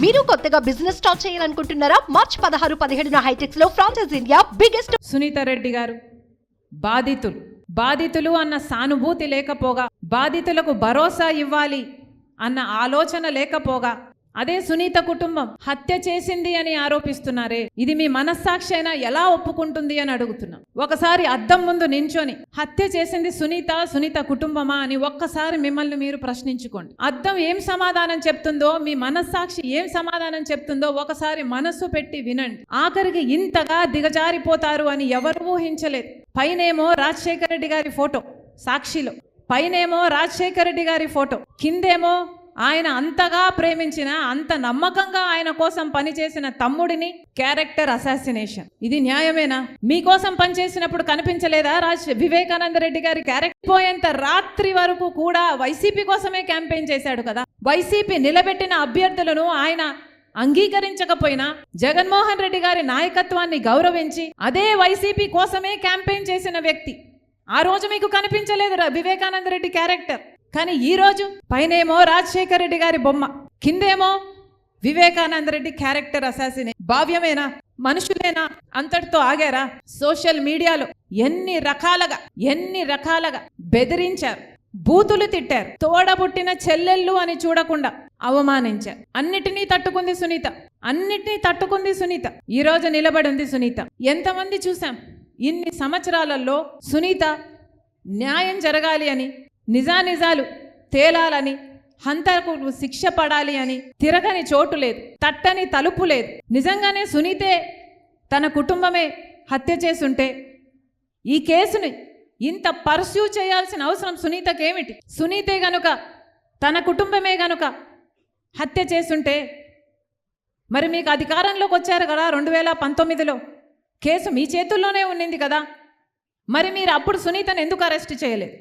మీరు కొత్తగా business start చేయాలనుకుంటున్నారా? మార్చ్ 16, 17న హైటెక్స్ లో franchise India biggest. Sunitha Reddy గారు బాధితులు అన్న సానుభూతి లేకపోగా, బాధితులకు భరోసా ఇవ్వాలి అన్న ఆలోచన లేకపోగా, అదే సునీత కుటుంబం హత్య చేసింది అని ఆరోపిస్తున్నారే, ఇది మీ మనస్సాక్షి అయినా ఎలా ఒప్పుకుంటుంది అని అడుగుతున్నాం. ఒకసారి అద్దం ముందు నించొని హత్య చేసింది సునీత కుటుంబమా అని ఒక్కసారి మిమ్మల్ని మీరు ప్రశ్నించుకోండి. అద్దం ఏం సమాధానం చెప్తుందో, మీ మనస్సాక్షి ఏం సమాధానం చెప్తుందో ఒకసారి మనస్సు పెట్టి వినండి. ఆఖరికి ఇంతగా దిగజారిపోతారు అని ఎవరు ఊహించలేదు. పైనేమో రాజశేఖర రెడ్డి గారి ఫోటో సాక్షిలో, పైనేమో రాజశేఖర రెడ్డి గారి ఫోటో, కిందేమో ఆయన అంతగా ప్రేమించిన, అంత నమ్మకంగా ఆయన కోసం పనిచేసిన తమ్ముడిని క్యారెక్టర్ అసాసినేషన్. ఇది న్యాయమేనా? మీకోసం పనిచేసినప్పుడు కనిపించలేదా వివేకానంద రెడ్డి గారి క్యారెక్టర్? పోయేంత రాత్రి వరకు కూడా వైసీపీ కోసమే క్యాంపెయిన్ చేశాడు కదా. వైసీపీ నిలబెట్టిన అభ్యర్థులను ఆయన అంగీకరించకపోయినా జగన్మోహన్ రెడ్డి గారి నాయకత్వాన్ని గౌరవించి అదే వైసీపీ కోసమే క్యాంపెయిన్ చేసిన వ్యక్తి. ఆ రోజు మీకు కనిపించలేదు వివేకానంద రెడ్డి క్యారెక్టర్. కానీ ఈరోజు పైనేమో రాజశేఖర రెడ్డి గారి బొమ్మ, కిందేమో వివేకానంద రెడ్డి క్యారెక్టర్ అసాసినే. భావ్యమేనా? మనుషులేనా? అంతటితో ఆగారా? సోషల్ మీడియాలో ఎన్ని రకాలుగా బెదిరించారు, బూతులు తిట్టారు, తోడబుట్టిన చెల్లెళ్ళు అని చూడకుండా అవమానించారు. అన్నిటినీ తట్టుకుంది సునీత. ఈరోజు నిలబడి ఉంది సునీత. ఎంతమంది చూసాం ఇన్ని సంవత్సరాలలో సునీత న్యాయం జరగాలి అని, నిజాలు తేలాలని, హంతకుడు శిక్ష పడాలి అని తిరగని చోటు లేదు, తట్టని తలుపు లేదు. నిజంగానే సునీతే తన కుటుంబమే హత్య చేసుంటే ఈ కేసుని ఇంత పర్స్యూ చేయాల్సిన అవసరం సునీతకేమిటి? సునీతే గనుక, తన కుటుంబమే గనుక హత్య చేసుంటే మరి మీకు అధికారంలోకి వచ్చారు కదా 2019లో, కేసు మీ చేతుల్లోనే ఉన్నింది కదా. మరి మీరు అప్పుడు సునీతను ఎందుకు అరెస్ట్ చేయలేదు?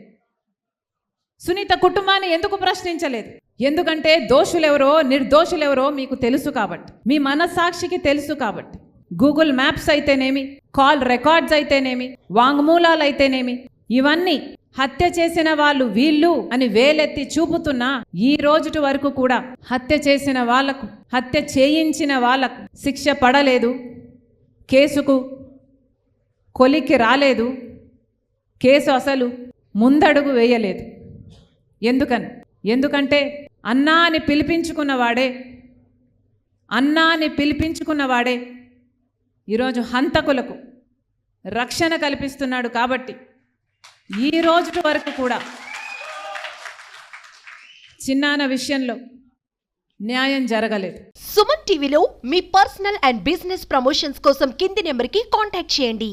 సునీత కుటుంబాన్ని ఎందుకు ప్రశ్నించలేదు? ఎందుకంటే దోషులెవరో నిర్దోషులెవరో మీకు తెలుసు కాబట్టి, మీ మనస్సాక్షికి తెలుసు కాబట్టి. గూగుల్ మ్యాప్స్ అయితేనేమి, కాల్ రికార్డ్స్ అయితేనేమి, వాంగ్మూలాలు అయితేనేమి, ఇవన్నీ హత్య చేసిన వాళ్ళు వీళ్ళు అని వేలెత్తి చూపుతున్నా ఈ రోజుటి వరకు కూడా హత్య చేసిన వాళ్లకు, హత్య చేయించిన వాళ్లకు శిక్ష పడలేదు, కేసుకు కొలికి రాలేదు, కేసు అసలు ముందడుగు వేయలేదు. ఎందుకంటే అన్నా అని పిలిపించుకున్నవాడే ఈరోజు హంతకులకు రక్షణ కల్పిస్తున్నాడు. కాబట్టి ఈ రోజు వరకు కూడా చిన్నాన విషయంలో న్యాయం జరగలేదు. సుమన్ టీవీలో మీ పర్సనల్ అండ్ బిజినెస్ ప్రమోషన్స్ కోసం కింది నెంబర్కి కాంటాక్ట్ చేయండి.